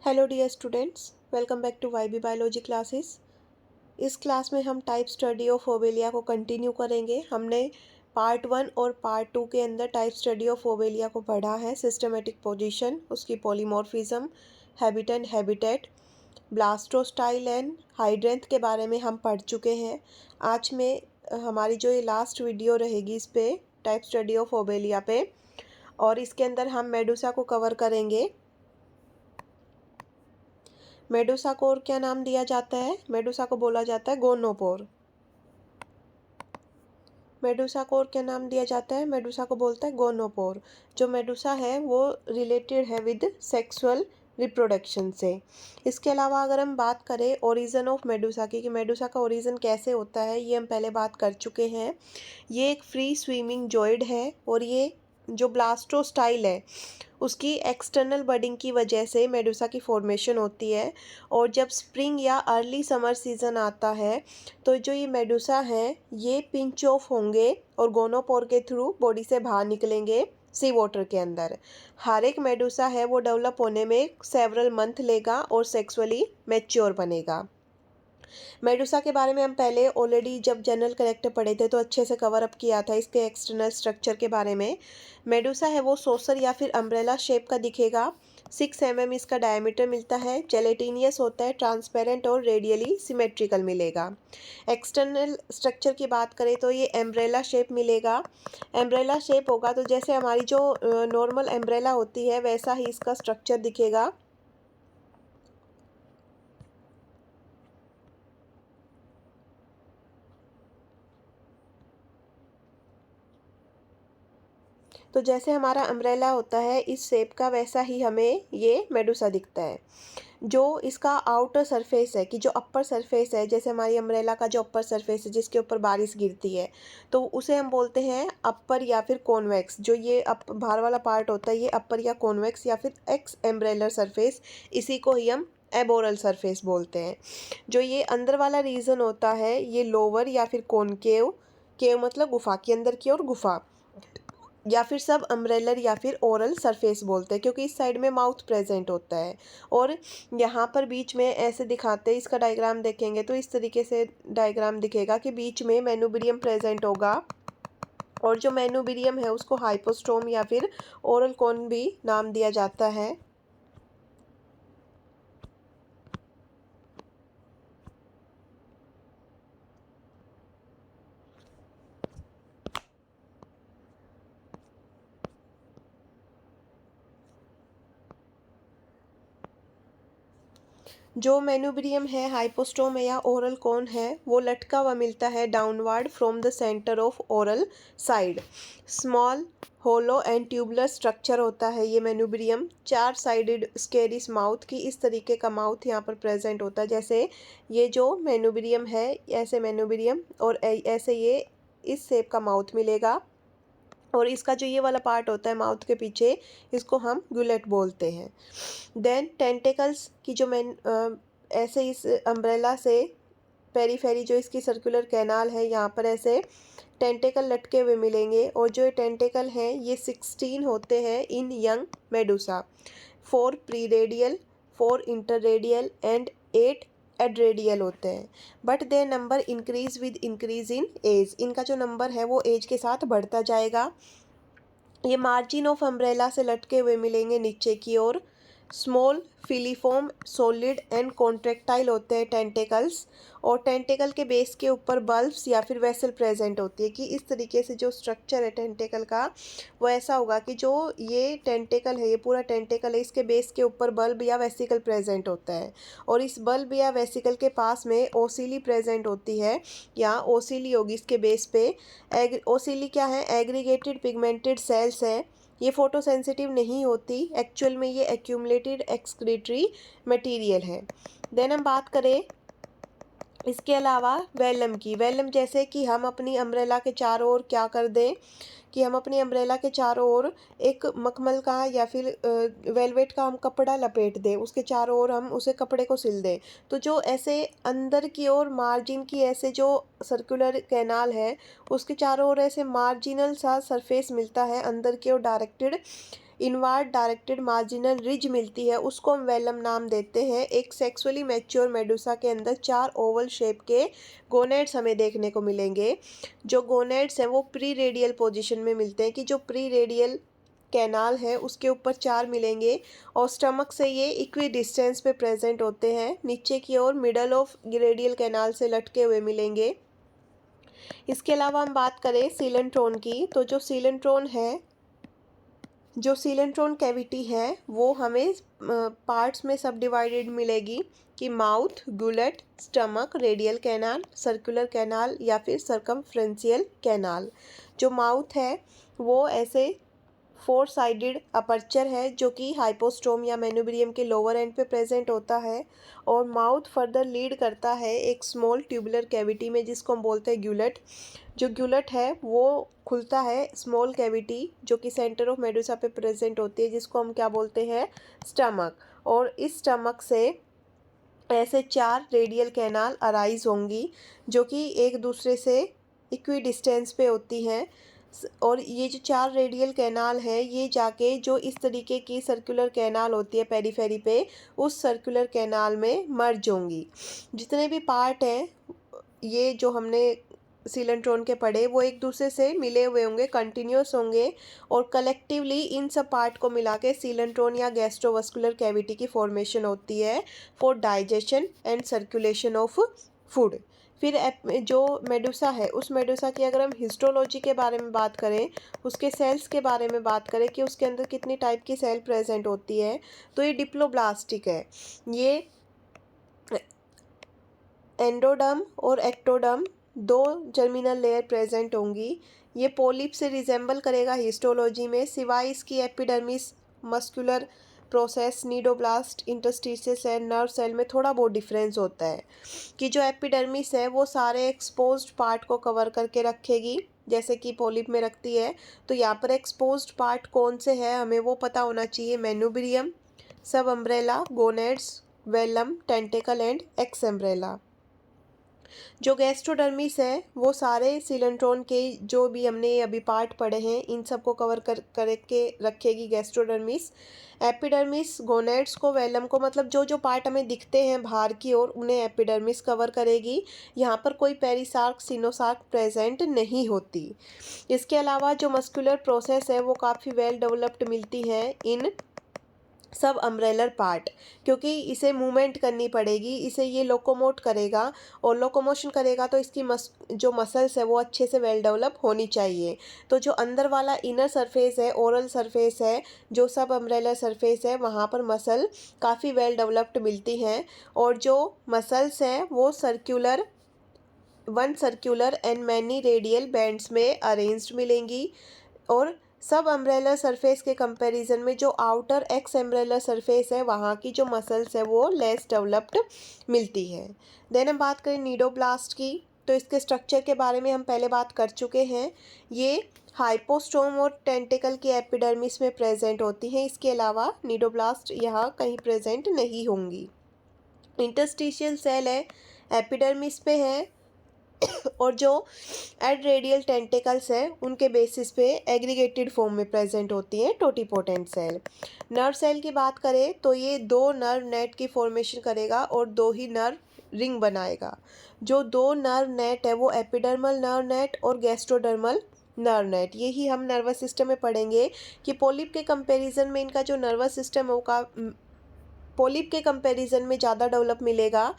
Hello dear students, welcome back to YB biology classes. इस class में हम type study of ओवेलिया को continue करेंगे। हमने पार्ट 1 और पार्ट 2 के अंदर टाइप स्टडी ऑफ ओवेलिया को पढ़ा है। सिस्टमेटिक पोजीशन, उसकी polymorphism, habit and habitat, blastostyle and hydranth के बारे में हम पढ़ चुके हैं। आज में हमारी जो ये लास्ट वीडियो रहेगी इस पे टाइप स्टडी ऑफ ओवेलिया पे, और इसके अंदर हम मेडुसा को कवर करेंगे। मेडुसा को और क्या नाम दिया जाता है? मेडुसा को बोला जाता है गोनोपोर। मेडुसा को और क्या नाम दिया जाता है? मेडुसा को बोलता है गोनोपोर। जो मेडुसा है वो रिलेटेड है विद सेक्सुअल रिप्रोडक्शन से। इसके अलावा अगर हम बात करें ओरिजिन ऑफ मेडुसा की, कि मेडुसा का ओरिजिन कैसे होता है, ये हम पहले बात कर चुके हैं। ये एक फ्री स्विमिंग जॉइड है, और ये जो ब्लास्टोस्टाइल है उसकी एक्सटर्नल बडिंग की वजह से मेडुसा की फॉर्मेशन होती है। और जब स्प्रिंग या अर्ली समर सीज़न आता है तो जो ये मेडुसा हैं ये पिंच ऑफ होंगे और गोनोपोर के थ्रू बॉडी से बाहर निकलेंगे सी वाटर के अंदर। हर एक मेडुसा है वो डेवलप होने में सेवरल मंथ लेगा और सेक्सुअली मैच्योर बनेगा। मेडुसा के बारे में हम पहले ऑलरेडी जब जनरल कैरेक्टर पढ़े थे तो अच्छे से कवर अप किया था इसके एक्सटर्नल स्ट्रक्चर के बारे में। मेडुसा है वो सोसर या फिर अम्ब्रेला शेप का दिखेगा। 6 mm इसका डायमीटर मिलता है। जेलेटिनियस होता है, ट्रांसपेरेंट और रेडियली सिमेट्रिकल मिलेगा। एक्सटर्नल स्ट्रक्चर की बात करें तो ये एम्ब्रेला शेप मिलेगा। एम्ब्रेला शेप होगा तो जैसे हमारी जो नॉर्मल एम्ब्रेला होती है वैसा ही इसका स्ट्रक्चर दिखेगा। तो जैसे हमारा अम्ब्रेला होता है इस शेप का, वैसा ही हमें ये मेडुसा दिखता है। जो इसका आउटर सरफेस है, कि जो अपर सरफेस है, जैसे हमारी अम्ब्रेला का जो अपर सरफेस है जिसके ऊपर बारिश गिरती है, तो उसे हम बोलते हैं अपर या फिर कॉन्वेक्स। जो ये बाहर वाला पार्ट होता है ये अपर या कॉन्वेक्स या फिर एक्स एम्ब्रेलर सरफेस, इसी को ही हम एबोरल सरफेस बोलते हैं। जो ये अंदर वाला रीजन होता है ये लोअर या फिर कॉनकेव, केव मतलब गुफा के अंदर की ओर गुफा, या फिर सब अम्ब्रेलर या फिर ओरल सरफेस बोलते हैं, क्योंकि इस साइड में माउथ प्रेजेंट होता है। और यहाँ पर बीच में ऐसे दिखाते हैं, इसका डायग्राम देखेंगे तो इस तरीके से डायग्राम दिखेगा कि बीच में मेनुब्रियम प्रेजेंट होगा, और जो मेनुब्रियम है उसको हाइपोस्टोम या फिर ओरल कोन भी नाम दिया जाता है। जो मेनुब्रियम है, हाइपोस्टोम है या ओरल कोन है, वो लटका हुआ मिलता है downward from the centre of oral side. Small hollow and tubular structure होता है ये मेनुब्रियम। 4 साइडेड स्केरिस माउथ की इस तरीके का माउथ यहाँ पर प्रेजेंट होता है। जैसे ये जो मेनुब्रियम है ऐसे मेनुब्रियम, और ऐसे ये इस शेप का माउथ मिलेगा। और इसका जो ये वाला पार्ट होता है माउथ के पीछे, इसको हम गुलेट बोलते हैं। देन टेंटिकल्स की जो ऐसे इस अम्ब्रेला से पेरीफेरी जो इसकी सर्कुलर कैनाल है यहाँ पर ऐसे टेंटिकल लटके हुए मिलेंगे, और जो ये टेंटिकल हैं ये 16 होते हैं in young medusa. 4 perradial, 4 interradial and 8 adradial होते हैं। But the number increase with increase in age. इनका जो नंबर है वो एज के साथ बढ़ता जाएगा। ये मार्जिन ऑफ अम्ब्रेला से लटके हुए मिलेंगे नीचे की ओर। Small filiform solid and contractile होते हैं टेंटिकल्स, और टेंटिकल के बेस के ऊपर बल्ब्स या फिर वेसल प्रेजेंट होती है। कि इस तरीके से जो स्ट्रक्चर है टेंटिकल का वो ऐसा होगा कि जो ये टेंटिकल है, ये पूरा टेंटिकल है, इसके बेस के ऊपर बल्ब या वेसिकल प्रेजेंट होता है, और इस बल्ब या वेसिकल के पास में ओसिली प्रेजेंट होती है, या ओसिली होगी इसके बेस पे। ओसिली क्या है? एग्रीगेटेड पिगमेंटेड सेल्स है। ये फोटो सेंसिटिव नहीं होती, एक्चुअल में ये एक्यूमुलेटेड एक्सक्रीटरी मटेरियल है। देन हम बात करें इसके अलावा वेलम की। वेलम जैसे कि हम अपनी अम्ब्रेला के चारों ओर क्या कर दें, कि हम अपनी अम्ब्रेला के चारों ओर एक मखमल का या फिर वेलवेट का हम कपड़ा लपेट दें, उसके चारों ओर हम उसे कपड़े को सिल दें, तो जो ऐसे अंदर की ओर मार्जिन की ऐसे जो सर्कुलर कैनाल है उसके चारों ओर ऐसे मार्जिनल सा सरफेस मिलता है अंदर की ओर directed. Inward directed marginal ridge मिलती है उसको हम वेलम नाम देते हैं। एक सेक्सुअली मैच्योर मेडुसा के अंदर 4 ओवल शेप के गोनेड्स हमें देखने को मिलेंगे। जो गोनेड्स हैं वो प्री रेडियल पोजिशन में मिलते हैं, कि जो प्री रेडियल कैनाल है उसके ऊपर 4 मिलेंगे और स्टमक से ये इक्वी डिस्टेंस पे प्रेजेंट होते हैं। नीचे की ओर मिडल ऑफ रेडियल कैनाल से लटके हुए मिलेंगे। इसके अलावा हम बात करें सीलेंट्रोन की, तो जो सीलेंट्रोन कैविटी है वो हमें पार्ट्स में सब डिवाइडेड मिलेगी, कि mouth, gullet, stomach, radial canal, circular canal या फिर सर्कमफ्रेंशियल कैनाल। जो माउथ है वो ऐसे 4 साइडेड अपर्चर है जो कि हाइपोस्टोम या मेनुब्रियम के लोअर एंड पे प्रेजेंट होता है, और माउथ फर्दर लीड करता है एक स्मॉल ट्यूबुलर कैविटी में जिसको हम बोलते हैं ग्यूलेट। जो ग्यूलेट है वो खुलता है स्मॉल कैविटी जो कि सेंटर ऑफ मेडुसा पे प्रेजेंट होती है, जिसको हम क्या बोलते हैं, स्टमक। और इस स्टमक से ऐसे 4 रेडियल कैनाल अराइज होंगी जो कि एक दूसरे से इक्वी डिस्टेंस पे होती हैं। और ये जो 4 रेडियल कैनाल है ये जाके जो इस तरीके की सर्कुलर कैनाल होती है पेरीफेरी पे, उस सर्कुलर कैनाल में मर्ज होंगी। जितने भी पार्ट हैं ये जो हमने सीलेंट्रोन के पढ़े वो एक दूसरे से मिले हुए होंगे, कंटिन्यूस होंगे, और कलेक्टिवली इन सब पार्ट को मिला के सीलेंट्रोन या गैस्ट्रोवास्कुलर कैविटी की फॉर्मेशन होती है for digestion and circulation of food. फिर जो मेडुसा है उस मेडुसा की अगर हम हिस्टोलॉजी के बारे में बात करें, उसके सेल्स के बारे में बात करें कि उसके अंदर कितनी टाइप की सेल प्रेजेंट होती है, तो ये डिप्लोब्लास्टिक है। ये एंडोडर्म और एक्टोडर्म 2 जर्मिनल लेयर प्रेजेंट होंगी। ये पोलिप से रिजेंबल करेगा हिस्टोलॉजी में, सिवाय इसकी epidermis, muscular process, cnidoblast, interstitial cell, nerve cell में थोड़ा बहुत डिफरेंस होता है, कि जो एपिडर्मिस है वो सारे एक्सपोज्ड पार्ट को कवर करके रखेगी जैसे कि पोलिप में रखती है। तो यहाँ पर एक्सपोज्ड पार्ट कौन से हैं हमें वो पता होना चाहिए, manubrium, subumbrella, gonads, velum, tentacle and exumbrella. जो गैस्ट्रोडर्मिस है वो सारे सीलेंट्रोन के जो भी हमने अभी पार्ट पढ़े हैं इन सबको कवर करके रखेगी गैस्ट्रोडर्मिस। एपिडर्मिस गोनेड्स को, वेलम को, मतलब जो जो पार्ट हमें दिखते हैं बाहर की ओर उन्हें एपिडर्मिस कवर करेगी। यहाँ पर कोई पेरिसार्क, सिनोसार्क प्रेजेंट नहीं होती। इसके अलावा जो मस्कुलर प्रोसेस है वो काफ़ी वेल डेवलप्ड मिलती है इन सब अम्ब्रेलर पार्ट, क्योंकि इसे मूवमेंट करनी पड़ेगी, इसे ये लोकोमोट करेगा, और लोकोमोशन करेगा तो इसकी जो मसल्स है वो अच्छे से वेल डेवलप होनी चाहिए। तो जो अंदर वाला इनर सरफेस है, ओरल सरफेस है, जो सब अम्ब्रेलर सरफेस है, वहाँ पर मसल काफ़ी वेल डेवलप्ड मिलती हैं, और जो मसल्स हैं वो one circular and many radial bands में अरेंज्ड मिलेंगी। और सब अम्ब्रेलर सरफेस के कंपैरिजन में जो आउटर एक्स अम्ब्रेलर सरफेस है वहाँ की जो मसल्स है वो लेस डेवलप्ड मिलती है। देन हम बात करें नीडोब्लास्ट की, तो इसके स्ट्रक्चर के बारे में हम पहले बात कर चुके हैं। ये हाइपोस्टोम और टेंटिकल की एपिडर्मिस में प्रेजेंट होती हैं, इसके अलावा नीडोब्लास्ट यहाँ कहीं प्रेजेंट नहीं होंगी। इंटरस्टिशियल सेल है, एपिडर्मिस पे है, और जो एड रेडियल टेंटिकल्स हैं उनके बेसिस पे एग्रीगेटेड फॉर्म में प्रेजेंट होती हैं टोटीपोटेंट सेल। नर्व सेल की बात करें तो ये 2 नर्व नेट की फॉर्मेशन करेगा और 2 ही नर्व रिंग बनाएगा। जो 2 नर्व नेट है वो एपिडर्मल नर्व नेट और गैस्ट्रोडर्मल नर्व नेट, यही हम नर्वस सिस्टम में पढ़ेंगे कि पोलिप के कंपैरिजन में इनका जो नर्वस सिस्टम होगा पोलिप के कंपैरिजन में ज़्यादा डेवलप मिलेगा।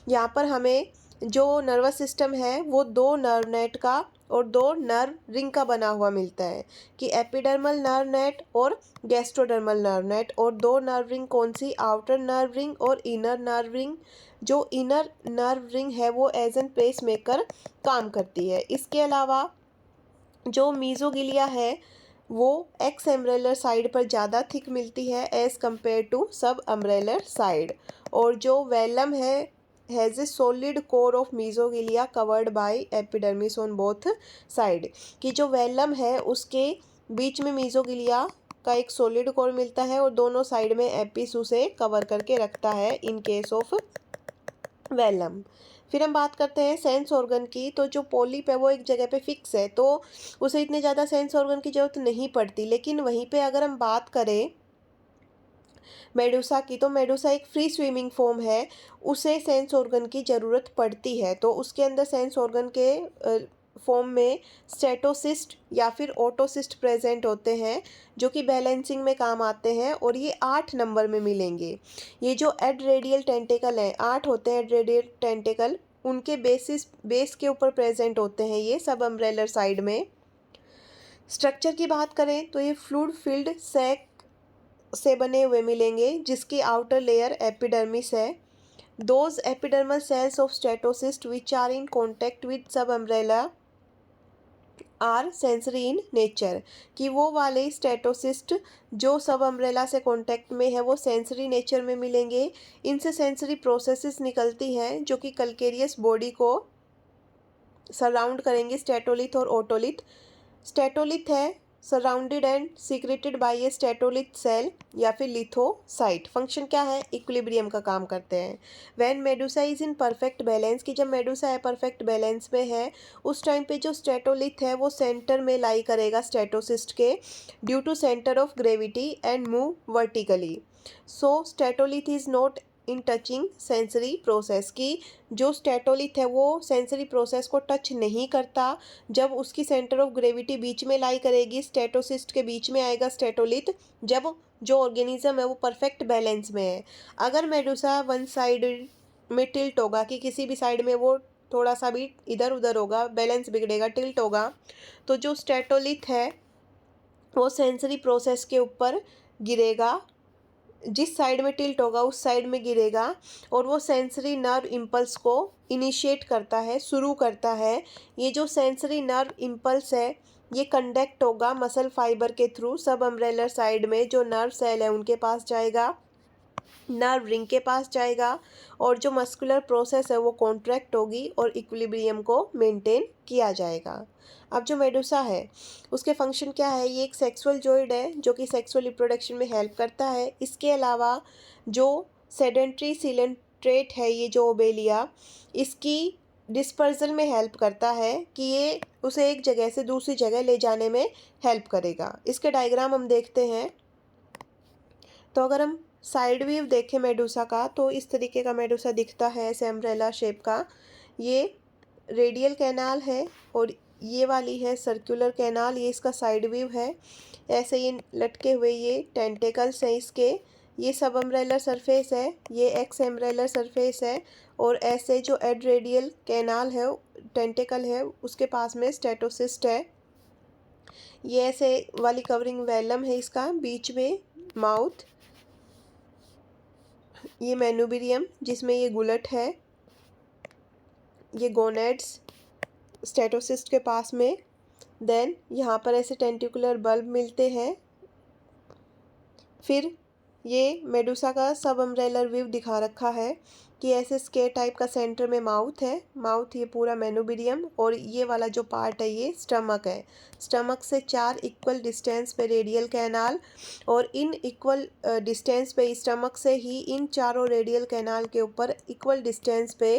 यहाँ पर हमें जो नर्वस सिस्टम है वो 2 नर्व नेट का और 2 नर्व रिंग का बना हुआ मिलता है, कि एपिडर्मल नर्व नेट और गैस्ट्रोडर्मल नर्व नेट, और 2 नर्व रिंग कौन सी, आउटर नर्व रिंग और इनर नर्व रिंग। जो इनर नर्व रिंग है वो एज एन पेस मेकर काम करती है। इसके अलावा जो मीजोगिलिया है वो एक्स अम्ब्रेलर साइड पर ज़्यादा थिक मिलती है एज़ कम्पेयर टू सब अम्ब्रेलर साइड। और जो वेलम है has a solid core of mesogloea covered by epidermis on both side, कि जो वेलम है उसके बीच में मीजोगिलिया का एक सॉलिड कोर मिलता है और दोनों साइड में एपिस उसे कवर करके रखता है इन केस ऑफ वेलम। फिर हम बात करते हैं सेंस ऑर्गन की। तो जो पॉलिप है वो एक जगह पे फिक्स है, तो उसे इतने ज़्यादा सेंस ऑर्गन की ज़रूरत नहीं पड़ती। लेकिन वहीं पे अगर हम बात करें मेडूसा की, तो मेडूसा एक फ्री स्विमिंग फॉर्म है, उसे सेंस ऑर्गन की ज़रूरत पड़ती है। तो उसके अंदर सेंस ऑर्गन के फॉर्म में स्टेटोसिस्ट या फिर ओटोसिस्ट प्रेजेंट होते हैं, जो कि बैलेंसिंग में काम आते हैं, और ये 8 नंबर में मिलेंगे। ये जो एडरेडियल टेंटिकल हैं, 8 होते हैं एडरेडियल टेंटिकल, उनके बेस के ऊपर प्रेजेंट होते हैं ये सब अम्ब्रेलर साइड में। स्ट्रक्चर की बात करें तो ये फ्लूइड फिल्ड सैक से बने हुए मिलेंगे, जिसकी आउटर लेयर एपिडर्मिस है। Those epidermal cells of statocyst which are in contact with sub umbrella are sensory in nature, कि वो वाले स्टेटोसिस्ट जो सब अम्ब्रेला से कॉन्टेक्ट में है वो सेंसरी नेचर में मिलेंगे। इनसे सेंसरी प्रोसेसेस निकलती हैं जो कि कल्केरियस बॉडी को सराउंड करेंगे, स्टेटोलिथ और ओटोलिथ। स्टेटोलिथ है surrounded and secreted by a statolith cell या फिर लिथोसाइट। फंक्शन क्या है? इक्विलिब्रियम का काम करते हैं। When Medusa is in perfect balance, कि जब मेडुसा है परफेक्ट बैलेंस में है, उस टाइम पे जो स्टेटोलिथ है वो सेंटर में लाई करेगा स्टेटोसिस्ट के, due to centre of gravity and move vertically. So statolith is not in touching sensory process, की जो स्टेटोलिथ है वो सेंसरी प्रोसेस को टच नहीं करता। जब उसकी सेंटर ऑफ ग्रेविटी बीच में लाई करेगी, स्टेटोसिस्ट के बीच में आएगा स्टेटोलिथ, जब जो ऑर्गेनिज्म है वो परफेक्ट बैलेंस में है। अगर मेडुसा वन साइड में टिल्ट होगा, कि किसी भी साइड में वो थोड़ा सा भी इधर उधर होगा, बैलेंस बिगड़ेगा, टिल्ट होगा, तो जो स्टेटोलिथ है वो सेंसरी प्रोसेस के ऊपर गिरेगा, जिस साइड में टिल्ट होगा उस साइड में गिरेगा, और वो सेंसरी नर्व इम्पल्स को इनिशिएट करता है, शुरू करता है। ये जो सेंसरी नर्व इम्पल्स है ये कंडक्ट होगा मसल फाइबर के थ्रू, सब अम्ब्रेलर साइड में जो नर्व सेल है उनके पास जाएगा, नर्व रिंग के पास जाएगा, और जो मस्कुलर प्रोसेस है वो कॉन्ट्रैक्ट होगी और इक्विलिब्रियम को मेंटेन किया जाएगा। अब जो मेडुसा है उसके फंक्शन क्या है? ये एक सेक्सुअल जॉइड है जो कि सेक्सुअल रिप्रोडक्शन में हेल्प करता है। इसके अलावा जो सेडेंट्री सिलेंट्रेट है, ये जो ओबेलिया, इसकी डिस्पर्जल में हेल्प करता है, कि ये उसे एक जगह से दूसरी जगह ले जाने में हेल्प करेगा। इसके डायग्राम हम देखते हैं। तो अगर हम साइड व्यू देखें मेडुसा का, तो इस तरीके का मेडुसा दिखता है, ऐसे अम्ब्रेला शेप का। ये रेडियल कैनाल है और ये वाली है सर्कुलर कैनाल, ये इसका साइड व्यू है। ऐसे ये लटके हुए ये टेंटेकल्स हैं इसके, ये सब अम्ब्रेलर सरफेस है, ये एक्स एम्ब्रेलर सरफेस है, और ऐसे जो एडरेडियल कैनाल है, टेंटेकल है, उसके पास में स्टेटोसिस्ट है। ये ऐसे वाली कवरिंग वेलम है इसका, बीच में माउथ, ये मेनुबिरियम जिसमें ये गुलट है, ये गोनेड्स स्टेटोसिस्ट के पास में। देन यहाँ पर ऐसे टेंटिकुलर बल्ब मिलते हैं। फिर ये मेडुसा का सब अम्ब्रेलर व्यू दिखा रखा है, कि ऐसे स्केर टाइप का सेंटर में माउथ है, माउथ ये पूरा मेनुबिरियम, और ये वाला जो पार्ट है ये स्टमक है। स्टमक से 4 इक्वल डिस्टेंस पे रेडियल कैनाल, और इन इक्वल डिस्टेंस पे स्टमक से ही इन चारों रेडियल कैनाल के ऊपर इक्वल डिस्टेंस पे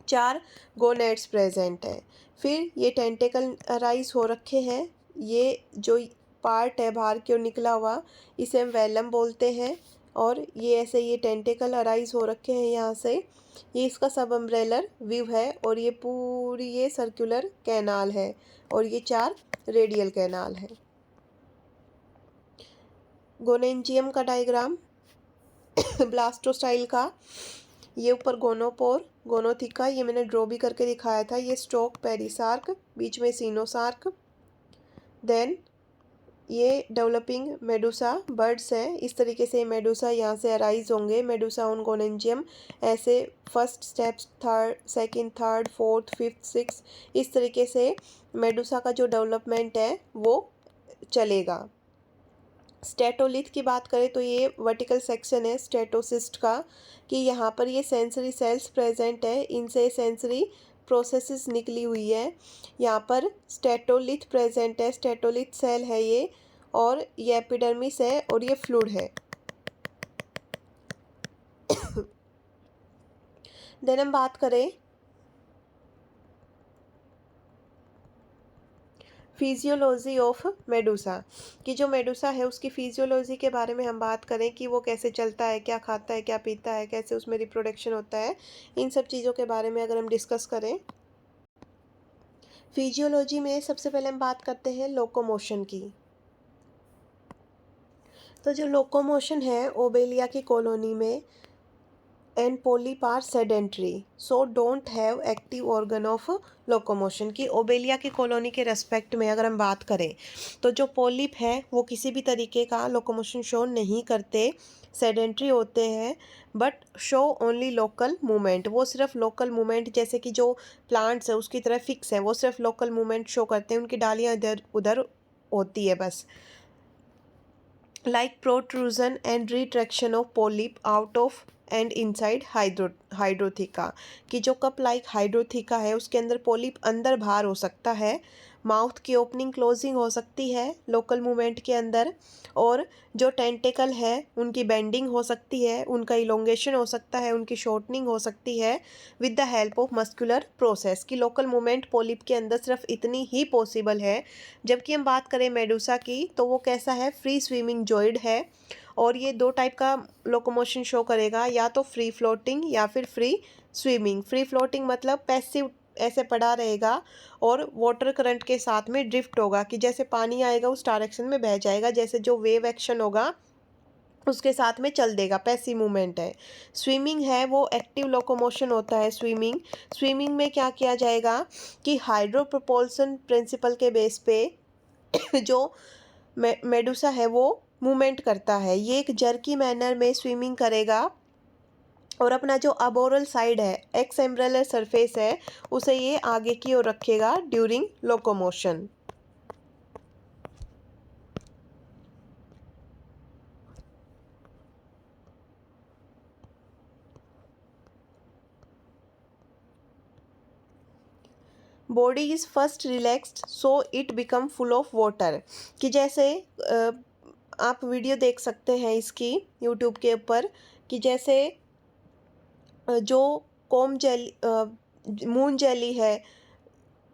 4 गोनेड्स प्रेजेंट है। फिर ये टेंटेकल अराइज हो रखे हैं, ये जो पार्ट है बाहर की ओर निकला हुआ, इसे हम वेलम बोलते हैं, और ये ऐसे ये टेंटेकल अराइज हो रखे हैं यहाँ से। ये इसका सब अम्ब्रेलर व्यू है, और ये पूरी ये सर्कुलर कैनाल है, और ये 4 रेडियल कैनाल है। गोनेंजियम का डायग्राम ब्लास्टोस्टाइल का, ये ऊपर गोनोपोर, गोनोथिका, ये मैंने ड्रॉ भी करके दिखाया था, ये स्टोक पेरिसार्क, बीच में सीनोसार्क। देन ये डेवलपिंग मेडुसा बर्ड्स है, इस तरीके से मेडुसा यहाँ से अराइज होंगे, मेडुसा ऑन गोनेंजियम, ऐसे first steps, third second third fourth fifth six, इस तरीके से मेडुसा का जो डेवलपमेंट है वो चलेगा। स्टेटोलिथ की बात करें तो ये वर्टिकल सेक्शन है स्टेटोसिस्ट का, कि यहाँ पर ये सेंसरी सेल्स प्रेजेंट है, इनसे सेंसरी प्रोसेसेस निकली हुई है। यहाँ पर स्टेटोलिथ प्रेजेंट है, स्टेटोलिथ सेल है ये, और ये एपिडर्मिस है, और ये फ्लूइड है। देन हम बात करें फिजियोलॉजी ऑफ मेडूसा, कि जो मेडूसा है उसकी फिजियोलॉजी के बारे में हम बात करें कि वो कैसे चलता है, क्या खाता है, क्या पीता है, कैसे उसमें रिप्रोडक्शन होता है, इन सब चीज़ों के बारे में अगर हम डिस्कस करें। फिजियोलॉजी में सबसे पहले हम बात करते हैं लोकोमोशन की। तो जो लोकोमोशन है ओबेलिया की कॉलोनी में and polyp are sedentary so don't have active organ of locomotion, की ओबेलिया की कॉलोनी के रेस्पेक्ट में अगर हम बात करें तो जो पोलिप है वो किसी भी तरीके का लोकोमोशन शो नहीं करते, सेडेंट्री होते हैं, but show only local movement, वो सिर्फ लोकल मूवमेंट, जैसे कि जो प्लांट्स है उसकी तरह फिक्स है, वो सिर्फ लोकल मूवमेंट शो करते हैं, उनकी डालियाँ इधर उधर होती है बस। like protrusion and retraction of polyp out of and inside हाइड्रोथिका, कि जो कप लाइक हाइड्रोथिका है उसके अंदर पोलिप अंदर बाहर हो सकता है, माउथ की ओपनिंग क्लोजिंग हो सकती है लोकल मूवमेंट के अंदर, और जो टेंटेकल है उनकी बेंडिंग हो सकती है, उनका इलोंगेशन हो सकता है, उनकी शॉर्टनिंग हो सकती है with the help of muscular process, की लोकल मूवमेंट पोलिप के अंदर सिर्फ इतनी ही पॉसिबल है। जबकि हम बात करें मेडूसा की तो वो कैसा है, फ्री स्विमिंग जॉइड है, और ये दो टाइप का लोकोमोशन शो करेगा, या तो फ्री फ्लोटिंग या फिर फ्री स्विमिंग। फ्री फ्लोटिंग मतलब पैसिव ऐसे पड़ा रहेगा और वाटर करंट के साथ में ड्रिफ्ट होगा, कि जैसे पानी आएगा उस डायरेक्शन में बह जाएगा, जैसे जो वेव एक्शन होगा उसके साथ में चल देगा, पैसिव मूवमेंट है। स्विमिंग है वो एक्टिव लोकोमोशन होता है। स्विमिंग में क्या किया जाएगा कि हाइड्रो प्रोपल्सन प्रिंसिपल के बेस पे जो मेडूसा है वो मूवमेंट करता है, ये एक जर्की मैनर में स्विमिंग करेगा और अपना जो अबोरल साइड है, एक्स एम्ब्रेलर सरफेस है, उसे ये आगे की ओर रखेगा during locomotion. Body is first relaxed so it become full of water, कि जैसे आप वीडियो देख सकते हैं इसकी यूट्यूब के ऊपर, कि जैसे जो कोम जेली मून जेली है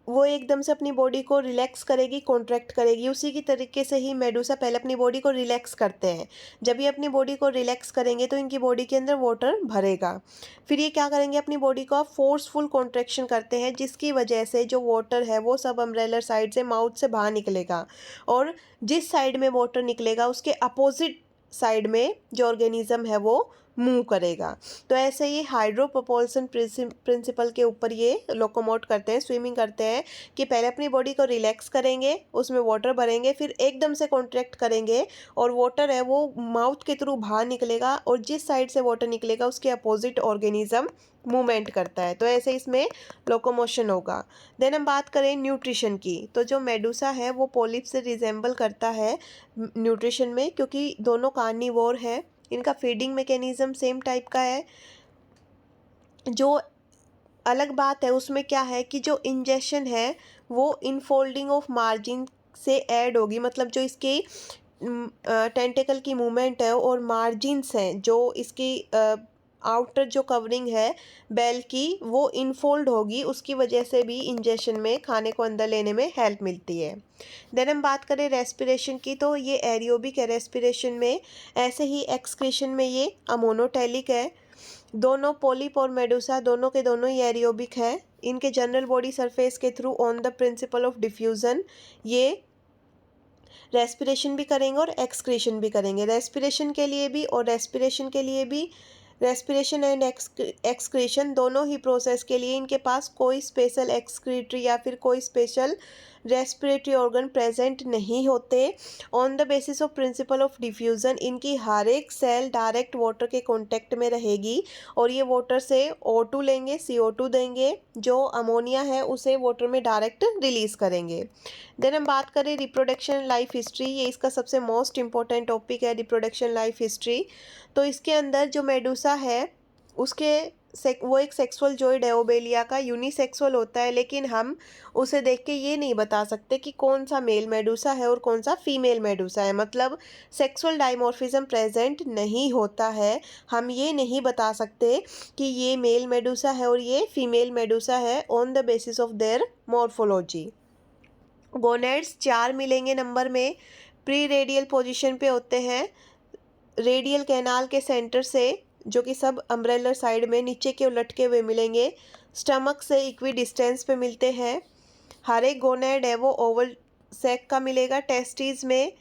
वो एकदम से अपनी बॉडी को रिलैक्स करेगी, कॉन्ट्रैक्ट करेगी, उसी की तरीके से ही मेडूसा पहले अपनी बॉडी को रिलैक्स करते हैं। जब ये अपनी बॉडी को रिलैक्स करेंगे तो इनकी बॉडी के अंदर वाटर भरेगा, फिर ये क्या करेंगे, अपनी बॉडी को फोर्सफुल कॉन्ट्रैक्शन करते हैं, जिसकी वजह से जो वाटर है वो सब अम्ब्रेलर साइड से माउथ से बाहर निकलेगा, और जिस साइड में वाटर निकलेगा उसके अपोजिट साइड में जो ऑर्गेनिज्म है वो मूव करेगा। तो ऐसे ही हाइड्रो प्रोपल्सन प्रिंसिपल के ऊपर ये लोकोमोट करते हैं, स्विमिंग करते हैं, कि पहले अपनी बॉडी को रिलैक्स करेंगे, उसमें वाटर भरेंगे, फिर एकदम से कॉन्ट्रैक्ट करेंगे और वाटर है वो माउथ के थ्रू बाहर निकलेगा, और जिस साइड से वाटर निकलेगा उसके अपोजिट ऑर्गेनिज्म मूवमेंट करता है। तो ऐसे इसमें लोकोमोशन होगा। देन हम बात करें न्यूट्रिशन की, तो जो मेडूसा है वो पोलिप से रिजेंबल करता है न्यूट्रिशन में, क्योंकि दोनों कार्निवोर है, इनका फीडिंग मैकेनिज्म सेम टाइप का है। जो अलग बात है उसमें क्या है कि जो इंजेक्शन है वो इनफोल्डिंग ऑफ मार्जिन से ऐड होगी, मतलब जो इसकी टेंटिकल की मूवमेंट है और मार्जिन्स हैं जो इसकी आउटर जो कवरिंग है बेल की वो इनफोल्ड होगी, उसकी वजह से भी इंजेक्शन में खाने को अंदर लेने में हेल्प मिलती है। देन हम बात करें रेस्पिरेशन की, तो ये एरियोबिक है रेस्पिरेशन में, ऐसे ही एक्सक्रीशन में ये अमोनोटेलिक है। दोनों पोलिप और मेडूसा दोनों के दोनों ही एरियोबिक है। इनके जनरल बॉडी सरफेस के through on the principle of diffusion ये रेस्पिरेशन भी करेंगे और एक्सक्रीशन भी करेंगे। रेस्पिरेशन के लिए भी और रेस्पिरेशन के लिए भी, रेस्पिरेशन एंड एक्सक्रीशन दोनों ही प्रोसेस के लिए इनके पास कोई स्पेशल एक्सक्रीटरी या फिर कोई स्पेशल रेस्पिरेटरी ऑर्गन प्रेजेंट नहीं होते। On the basis of principle of diffusion इनकी हर एक सेल डायरेक्ट वाटर के कांटेक्ट में रहेगी और ये वाटर से O2 लेंगे, CO2 देंगे, जो अमोनिया है उसे वाटर में डायरेक्ट रिलीज करेंगे। देन हम बात करें रिप्रोडक्शन लाइफ हिस्ट्री, ये इसका सबसे मोस्ट इम्पोर्टेंट टॉपिक है रिप्रोडक्शन लाइफ हिस्ट्री। तो इसके अंदर जो मेडूसा है उसके वो एक सेक्सुअल जॉइड है ओबेलिया का, यूनिसेक्सुअल होता है, लेकिन हम उसे देख के ये नहीं बता सकते कि कौन सा मेल मेडूसा है और कौन सा फीमेल मेडूसा है, मतलब सेक्सुअल डाइमॉर्फिज्म प्रेजेंट नहीं होता है। हम ये नहीं बता सकते कि ये मेल मेडूसा है और ये फीमेल मेडूसा है on the basis of their morphology. Gonads 4 मिलेंगे नंबर में, प्री रेडियल पोजिशन पे होते हैं, रेडियल कैनाल के सेंटर से, जो कि सब अम्ब्रेलर साइड में नीचे के लटके हुए मिलेंगे, स्टमक से इक्वी डिस्टेंस पे मिलते हैं। हर एक गोनेड है वो ओवल सेक का मिलेगा। टेस्टीज में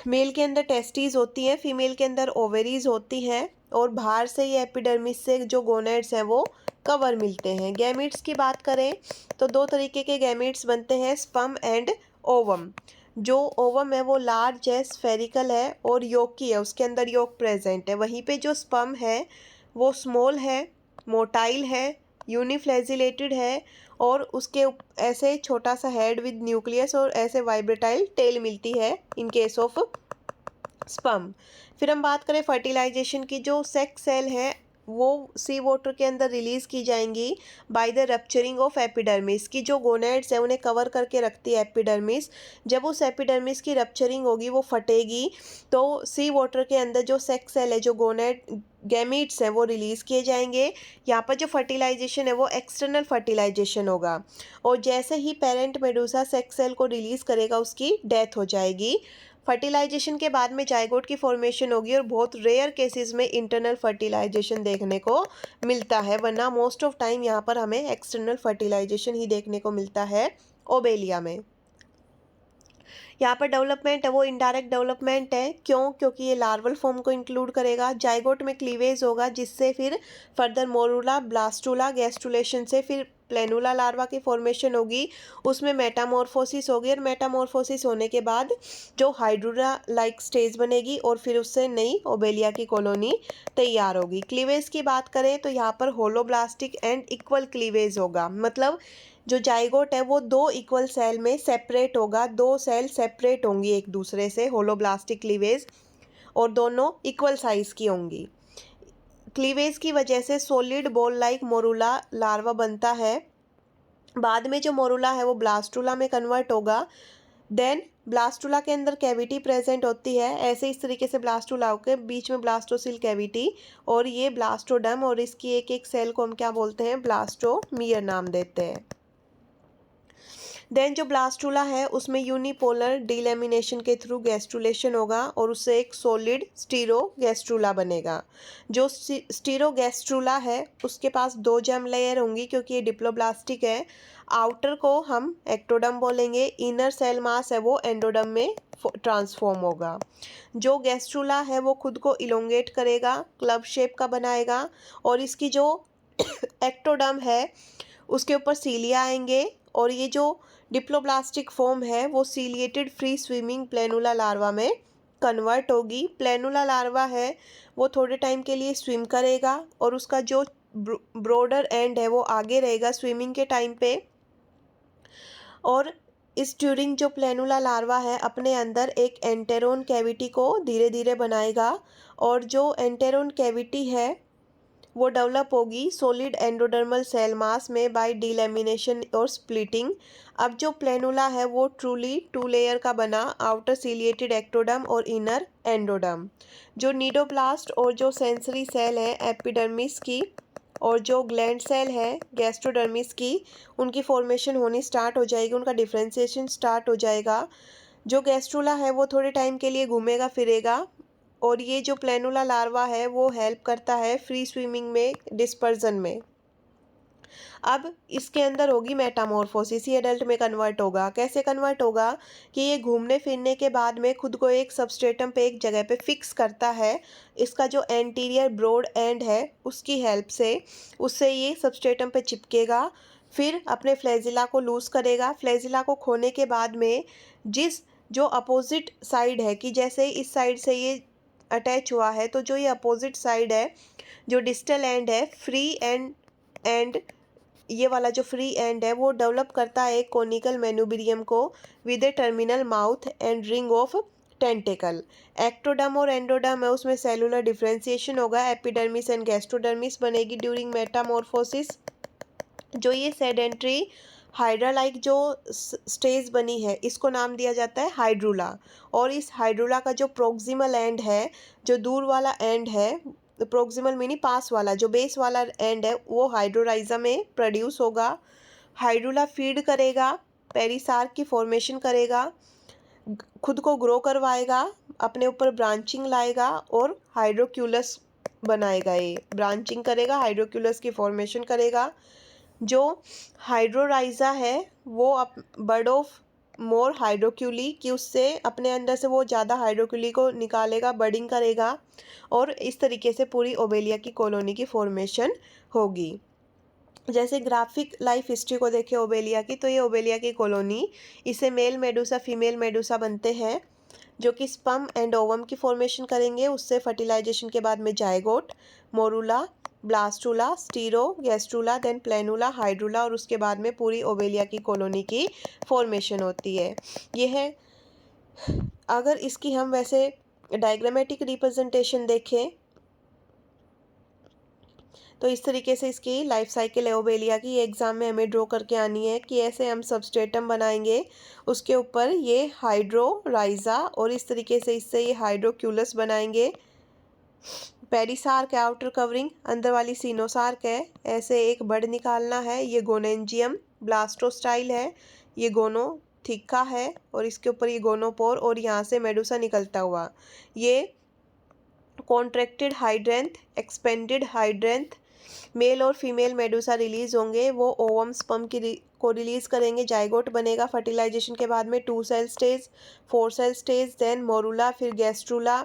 मेल के अंदर टेस्टीज होती हैं, फीमेल के अंदर ओवेरीज होती हैं, और बाहर से ये एपिडर्मिस से जो गोनेड्स हैं वो कवर मिलते हैं। गैमीट्स की बात करें तो 2 तरीके के गैमीट्स बनते हैं, स्पर्म एंड ओवम। जो ओवम है वो लार्ज है, स्फेरिकल है और योकी है, उसके अंदर योक प्रेजेंट है। वहीं पे जो स्पर्म है वो स्मॉल है, मोटाइल है, यूनिफ्लैजिलेटेड है, और उसके ऐसे छोटा सा हेड विद न्यूक्लियस और ऐसे वाइब्रेटाइल टेल मिलती है इन केस ऑफ स्पर्म। फिर हम बात करें फर्टिलाइजेशन की, जो सेक्स सेल है वो सी वाटर के अंदर रिलीज की जाएंगी by the rupturing of epidermis, की जो गोनेड्स है उन्हें कवर करके रखती है एपिडर्मिस। जब उस एपिडर्मिस की रप्चरिंग होगी, वो फटेगी, तो सी वाटर के अंदर जो सेक्स सेल है, जो गोनेड गैमीट्स हैं वो रिलीज़ किए जाएंगे। यहाँ पर जो फर्टिलाइजेशन है वो एक्सटर्नल फर्टिलाइजेशन होगा, और जैसे ही पेरेंट मेडूसा सेक्स सेल को रिलीज़ करेगा उसकी डेथ हो जाएगी। फर्टिलाइजेशन के बाद में जाइगोट की फॉर्मेशन होगी, और बहुत रेयर केसेस में इंटरनल फर्टिलाइजेशन देखने को मिलता है, वरना मोस्ट ऑफ टाइम यहाँ पर हमें एक्सटर्नल फर्टिलाइजेशन ही देखने को मिलता है ओबेलिया में। यहाँ पर डेवलपमेंट है वो इनडायरेक्ट डेवलपमेंट है, क्यों? क्योंकि ये लार्वल फॉर्म को इंक्लूड करेगा। जाइगोट में क्लीवेज होगा, जिससे फिर फर्दर मोरूला, ब्लास्टूला, गैस्ट्रुलेशन से फिर प्लेनुला लार्वा की फॉर्मेशन होगी, उसमें मेटामॉर्फोसिस होगी, और मेटामॉर्फोसिस होने के बाद जो हाइड्रोला लाइक स्टेज बनेगी, और फिर उससे नई ओबेलिया की कॉलोनी तैयार होगी। क्लीवेज की बात करें तो यहाँ पर होलोब्लास्टिक एंड इक्वल क्लीवेज होगा, मतलब जो जाइगोट है वो 2 इक्वल सेल में सेपरेट होगा, 2 सेल सेपरेट होंगी एक दूसरे से, होलोब्लास्टिक क्लीवेज, और दोनों इक्वल साइज की होंगी। क्लीवेज की वजह से solid ball like morula larva बनता है। बाद में जो मोरूला है वो ब्लास्टूला में कन्वर्ट होगा। देन ब्लास्टूला के अंदर कैविटी प्रेजेंट होती है, ऐसे इस तरीके से ब्लास्टूला के बीच में ब्लास्टोसिल कैविटी, और ये ब्लास्टोडम, और इसकी एक एक सेल को हम क्या बोलते हैं? ब्लास्टोमियर नाम देते हैं। देन जो ब्लास्टूला है उसमें यूनिपोलर डिलेमिनेशन के थ्रू गैस्ट्रुलेशन होगा, और उससे एक सॉलिड स्टीरोगैस्ट्रूला बनेगा। जो स्टीरोगैस्ट्रूला है उसके पास 2 जर्म लेयर होंगी, क्योंकि ये डिप्लोब्लास्टिक है। आउटर को हम एक्टोडम बोलेंगे, इनर सेल मास है वो एंडोडम में ट्रांसफॉर्म होगा। जो गैस्ट्रूला है वो खुद को इलोंगेट करेगा, क्लब शेप का बनाएगा, और इसकी जो एक्टोडम है उसके ऊपर सीलिया आएंगे, और ये जो डिप्लोब्लास्टिक फॉर्म है वो ciliated free swimming planula larva में कन्वर्ट होगी। प्लेनुला लार्वा है वो थोड़े टाइम के लिए स्विम करेगा, और उसका जो ब्रॉडर एंड है वो आगे रहेगा स्विमिंग के टाइम पे, और इस ड्यूरिंग जो प्लेनुला लार्वा है अपने अंदर एक एंटेरोन कैविटी को धीरे धीरे बनाएगा, और जो एंटेरोन कैविटी है वो डेवलप होगी सॉलिड एंडोडर्मल सेल मास में बाय डिलेमिनेशन और स्प्लिटिंग। अब जो प्लेनुला है वो ट्रूली 2 लेयर का बना, आउटर सीलिएटेड एक्टोडम और इनर एंडोडम। जो नीडोप्लास्ट और जो सेंसरी सेल है एपिडर्मिस की, और जो ग्लैंड सेल है गैस्ट्रोडर्मिस की, उनकी फॉर्मेशन होनी स्टार्ट हो जाएगी, उनका डिफ्रेंसिएशन स्टार्ट हो जाएगा। जो गैस्ट्रूला है वो थोड़े टाइम के लिए घूमेगा फिरेगा, और ये जो प्लेनुला लार्वा है वो हेल्प करता है फ्री स्विमिंग में, डिस्पर्जन में। अब इसके अंदर होगी मेटामॉर्फोसिस, ये एडल्ट में कन्वर्ट होगा। कैसे कन्वर्ट होगा? कि ये घूमने फिरने के बाद में खुद को एक सबस्ट्रेटम पे एक जगह पे फिक्स करता है, इसका जो एंटीरियर ब्रॉड एंड है उसकी हेल्प से, उससे ये सबस्ट्रेटम पे चिपकेगा, फिर अपने फ्लैजिला को लूज़ करेगा। फ्लैजिला को खोने के बाद में जो अपोजिट साइड है, कि जैसे इस साइड से ये अटैच हुआ है, तो जो ये अपोजिट साइड है, जो डिस्टल एंड है, फ्री एंड ये वाला जो फ्री एंड है वो डेवलप करता है एक कोनिकल मेनुब्रियम को with A terminal mouth and ring of tentacle. Ectoderm और एंडोडर्म है, उसमें सेलुलर डिफरेंशिएशन होगा, एपिडर्मिस एंड गैस्ट्रोडर्मिस बनेगी ड्यूरिंग मेटामॉर्फोसिस। जो ये सेडेंट्री हाइड्रा लाइक जो स्टेज बनी है, इसको नाम दिया जाता है हाइड्रूला। और इस हाइड्रूला का जो प्रोक्सिमल एंड है, जो दूर वाला एंड है, प्रोक्सिमल मीनिंग पास वाला, जो बेस वाला एंड है, वो हाइड्रोराइजा में प्रोड्यूस होगा। हाइड्रूला फीड करेगा, पेरिसार्क की फॉर्मेशन करेगा, खुद को ग्रो करवाएगा, अपने ऊपर ब्रांचिंग लाएगा और हाइड्रोक्यूलस बनाएगा। ये ब्रांचिंग करेगा, हाइड्रोक्यूलस की फॉर्मेशन करेगा। जो हाइड्रोराइजा है वो बर्ड ऑफ मोर हाइड्रोक्यूली, कि उससे अपने अंदर से वो ज़्यादा हाइड्रोक्यूली को निकालेगा, बर्डिंग करेगा, और इस तरीके से पूरी ओबेलिया की कॉलोनी की फॉर्मेशन होगी। जैसे ग्राफिक लाइफ हिस्ट्री को देखें ओबेलिया की, तो ये ओबेलिया की कॉलोनी, इसे मेल मेडूसा फीमेल मेडूसा बनते हैं, जो कि स्पर्म एंड ओवम की फॉर्मेशन करेंगे। उससे फर्टिलाइजेशन के बाद में zygote, morula, blastula, stereo, gastrula, then planula, hydrula, और उसके बाद में पूरी ओबेलिया की कॉलोनी की फॉर्मेशन होती है। यह है, अगर इसकी हम वैसे डायग्रामेटिक रिप्रेजेंटेशन देखें तो इस तरीके से इसकी लाइफ साइकिल है ओबेलिया की। एग्जाम में हमें ड्रॉ करके आनी है कि ऐसे हम सबस्ट्रेटम बनाएंगे, उसके ऊपर ये हाइड्रोराइजा, और इस तरीके से इससे ये हाइड्रोक्यूलस बनाएंगे। पेरिसार्क है आउटर कवरिंग, अंदर वाली सीनोसार्क है। ऐसे एक बड निकालना है, ये गोनेंजियम ब्लास्टोस्टाइल है, ये गोनोथिका है, और इसके ऊपर ये गोनोपोर, और यहाँ से मेडुसा निकलता हुआ ये contracted hydranth, expanded hydranth. Male और फीमेल मेडुसा रिलीज होंगे, वो ओवम स्पर्म को रिलीज करेंगे, जाइगोट बनेगा। फर्टिलाइजेशन के बाद में 2 cell stage, 4 cell stage, then morula, फिर गैस्ट्रूला,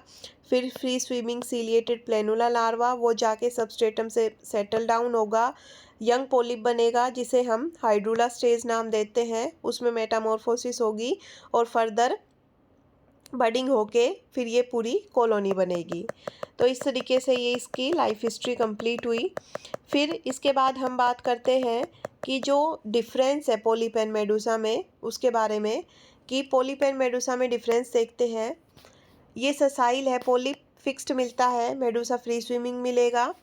फिर free swimming ciliated planula larva, वो जाके सबस्ट्रेटम से सेटल डाउन होगा, यंग पोलिप बनेगा जिसे हम हाइड्रूला स्टेज नाम देते हैं। उसमें मेटामॉर्फोसिस होगी और फर्दर बडिंग होके फिर ये पूरी कॉलोनी बनेगी। तो इस तरीके से ये इसकी लाइफ हिस्ट्री कंप्लीट हुई। फिर इसके बाद हम बात करते हैं कि जो डिफरेंस है पोलिप एंड मेडुसा में, उसके बारे में, कि पोलिप एंड मेडुसा में डिफरेंस देखते हैं। ये ससाइल है, पोलिप फिक्स्ड मिलता है, मेडुसा फ्री स्विमिंग मिलेगा।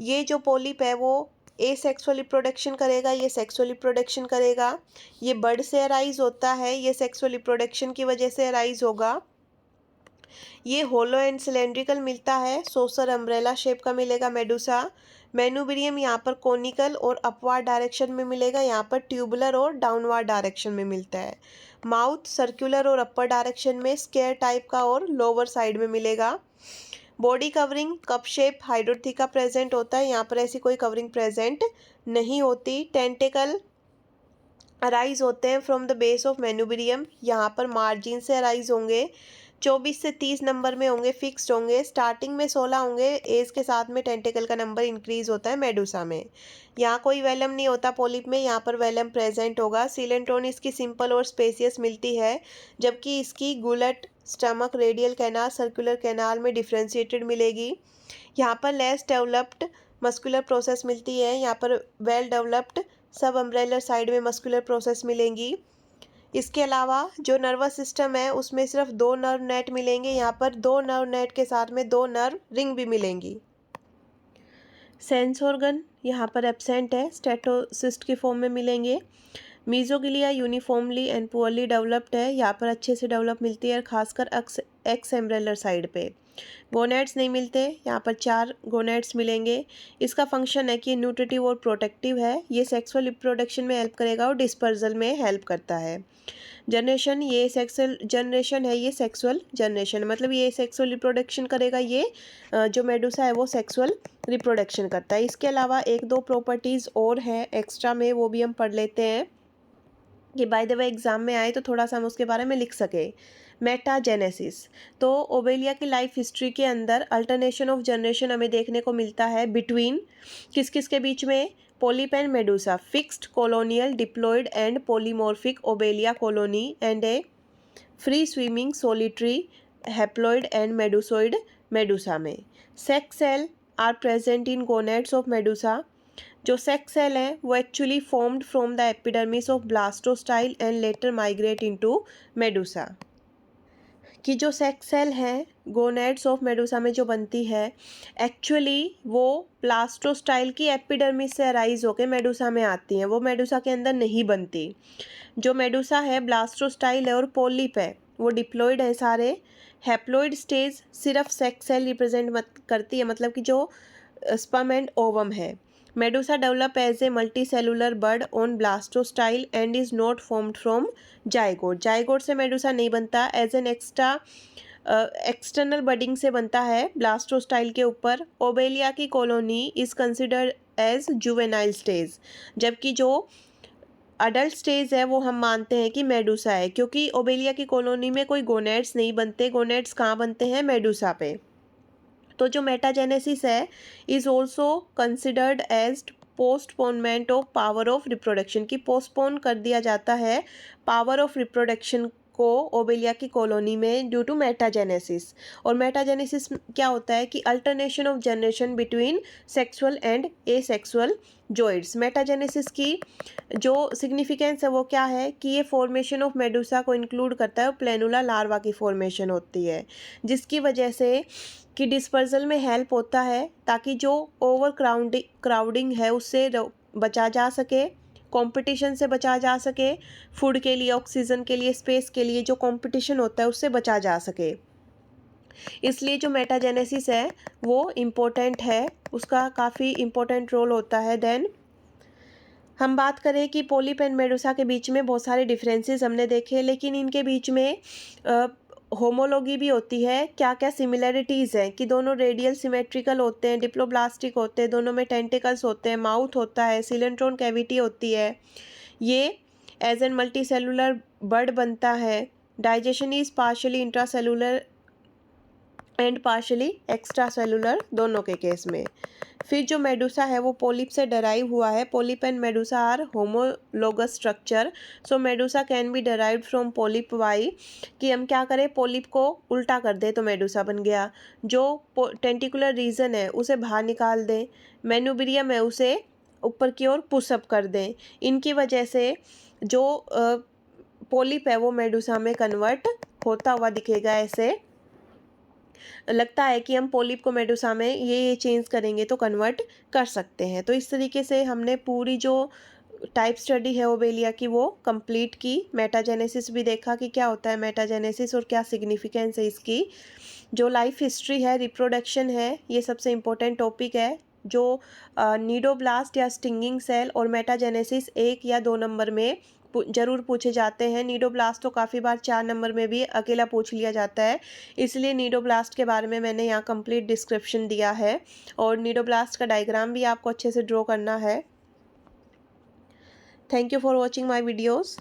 ये जो पोलिप है वो एसेक्सुअल रिप्रोडक्शन करेगा, ये सेक्सुअल रिप्रोडक्शन करेगा। ये बर्ड से अराइज होता है, ये सेक्सुअल रिप्रोडक्शन की वजह से अराइज होगा। ये होलो एंड सिलेंड्रिकल मिलता है, सोसर अम्ब्रेला शेप का मिलेगा मेडुसा। मेनुबिरियम यहाँ पर कोनिकल और अपवार्ड डायरेक्शन में मिलेगा, यहाँ पर ट्यूबुलर और डाउनवार्ड डायरेक्शन में मिलता है। माउथ सर्कुलर और अपर डायरेक्शन में स्क्वायर टाइप का और लोअर साइड में मिलेगा। Body covering cup shape हाइड्रोथिका present होता है, यहाँ पर ऐसी कोई कवरिंग प्रेजेंट नहीं होती। टेंटेकल अराइज होते हैं फ्रॉम द बेस ऑफ मेनुबिरियम, यहाँ पर मार्जिन से अराइज होंगे। 24 से 30 नंबर में होंगे, फिक्स्ड होंगे। स्टार्टिंग में 16 होंगे, एज के साथ में टेंटेकल का नंबर इंक्रीज होता है मेडुसा में। यहाँ कोई वेलम नहीं होता पोलिप में, यहाँ पर वेलम प्रेजेंट होगा। सीलेंट्रोन इसकी सिंपल और स्पेसियस मिलती है, जबकि इसकी gullet stomach radial canal circular canal में डिफ्रेंशिएटेड मिलेगी। यहाँ पर लेस डेवलप्ड मस्कुलर प्रोसेस मिलती है, यहाँ पर वेल डेवलप्ड सब अम्ब्रेलर साइड में मस्कुलर प्रोसेस मिलेंगी। इसके अलावा जो नर्वस सिस्टम है उसमें सिर्फ 2 नर्व नेट मिलेंगे, यहाँ पर 2 नर्व नेट के साथ में 2 नर्व रिंग भी मिलेंगी। सेंस ऑर्गन यहाँ पर एब्सेंट है, स्टेटोसिस्ट की फॉर्म में मिलेंगे। मीजोगिलिया यूनिफॉर्मली एंड पुअरली डेवलप्ड है, यहाँ पर अच्छे से डेवलप मिलती है, खासकर एक्स एम्ब्रेलर साइड पे। गोनेट्स नहीं मिलते, यहाँ पर 4 गोनेट्स मिलेंगे। इसका फंक्शन है कि न्यूट्रिटिव और प्रोटेक्टिव है, ये सेक्सुअल रिप्रोडक्शन में हेल्प करेगा और डिस्पर्जल में हेल्प करता है। जनरेशन, ये सेक्सुअल जनरेशन है, ये सेक्सुअल जनरेशन, मतलब ये सेक्सुअल रिप्रोडक्शन करेगा, ये जो मेडुसा है वो सेक्सुअल रिप्रोडक्शन करता है। इसके अलावा 1-2 प्रॉपर्टीज़ और हैं एक्स्ट्रा में, वो भी हम पढ़ लेते हैं कि बाय द वे एग्जाम में आए तो थोड़ा सा हम उसके बारे में लिख सके। मेटाजेनेसिस, तो ओबेलिया की लाइफ हिस्ट्री के अंदर अल्टरनेशन ऑफ जनरेशन हमें देखने को मिलता है बिटवीन किस किस के बीच में, polyp and medusa, fixed colonial diploid and polymorphic obelia colony and a free swimming solitary haploid and medusoid medusa में। Sex cell are present in gonads of medusa. जो सेक्स सेल है वो actually formed from the epidermis of blastostyle and later migrate into medusa. कि जो sex cell है gonads of medusa में जो बनती है, एक्चुअली वो ब्लास्टोस्टाइल की एपिडर्मिस से अराइज होकर मेडूसा में आती हैं, वो मेडूसा के अंदर नहीं बनती। जो मेडूसा है ब्लास्टोस्टाइल है और पोलिप है, वो डिप्लॉइड है सारे। हैप्लॉइड स्टेज सिर्फ सेक्स सेल रिप्रेजेंट करती है, मतलब कि जो स्पर्म एंड ओवम है। Medusa develop as a multi cellular bud on blastostyle and is not formed from zygote. Zygote से मेडूसा नहीं बनता, एज एन एक्सटर्नल बडिंग से बनता है ब्लास्टोस्टाइल के ऊपर। ओबेलिया की colony is considered as juvenile stage, जबकि जो अडल्ट स्टेज है वो हम मानते हैं कि मेडूसा है, क्योंकि ओबेलिया की कॉलोनी में कोई गोनेड्स नहीं बनते। गोनेड्स कहाँ बनते हैं? मेडूसा पे। तो जो मेटाजेनेसिस है is also considered as postponement of power of reproduction, की पोस्टपोन कर दिया जाता है पावर ऑफ रिप्रोडक्शन को ओबेलिया की कॉलोनी में ड्यू टू मेटाजेनेसिस। और मेटाजेनेसिस क्या होता है कि alternation of generation between sexual and asexual zooids. Metagenesis की जो सिग्निफिकेंस है वो क्या है कि ये फॉर्मेशन ऑफ मेडूसा को इंक्लूड करता है, प्लेनुला लार्वा की फॉर्मेशन होती है, जिसकी वजह से कि डिस्पर्सल में हेल्प होता है, ताकि जो ओवर क्राउडिंग है उससे बचा जा सके, कंपटीशन से बचा जा सके, फूड के लिए, ऑक्सीजन के लिए, स्पेस के लिए जो कंपटीशन होता है उससे बचा जा सके। इसलिए जो मेटाजेनेसिस है वो इम्पोर्टेंट है, उसका काफ़ी इम्पोर्टेंट रोल होता है। देन हम बात करें कि पोलिप एंड मेडूसा के बीच में बहुत सारे डिफरेंसेस हमने देखे, लेकिन इनके बीच में होमोलॉगी भी होती है। क्या क्या सिमिलरिटीज़ हैं कि दोनों रेडियल सिमेट्रिकल होते हैं, डिप्लोब्लास्टिक होते हैं, दोनों में टेंटिकल्स होते हैं, माउथ होता है, सिलेंट्रोन कैविटी होती है, ये as an multi cellular bird बनता है। Digestion is partially intracellular and partially extracellular दोनों के केस में। फिर जो मेडूसा है वो पोलिप से डराइव हुआ है। Polyp and medusa are homologous structure, so medusa can be derived from polyp. Why कि हम क्या करें, पोलिप को उल्टा कर दें तो मेडूसा बन गया, जो टेंटिकुलर रीजन है उसे बाहर निकाल दें, मेनुब्रियम है उसे ऊपर की ओर पुशअप कर दें। इनकी वजह से जो पोलिप है वो मेडूसा में कन्वर्ट होता हुआ दिखेगा। ऐसे लगता है कि हम पोलिप को मेडूसा में ये चेंज करेंगे तो कन्वर्ट कर सकते हैं। तो इस तरीके से हमने पूरी जो टाइप स्टडी है ओबेलिया की वो कंप्लीट की। मेटाजेनेसिस भी देखा कि क्या होता है मेटाजेनेसिस और क्या सिग्निफिकेंस है इसकी। जो लाइफ हिस्ट्री है, रिप्रोडक्शन है, ये सबसे इम्पोर्टेंट टॉपिक है। जो नीडोब्लास्ट या स्टिंगिंग सेल और मेटाजेनेसिस 1 या 2 नंबर में जरूर पूछे जाते हैं। नीडोब्लास्ट तो काफ़ी बार 4 नंबर में भी अकेला पूछ लिया जाता है, इसलिए नीडोब्लास्ट के बारे में मैंने यहाँ कंप्लीट डिस्क्रिप्शन दिया है। और नीडोब्लास्ट का डायग्राम भी आपको अच्छे से ड्रॉ करना है। Thank you for watching my videos.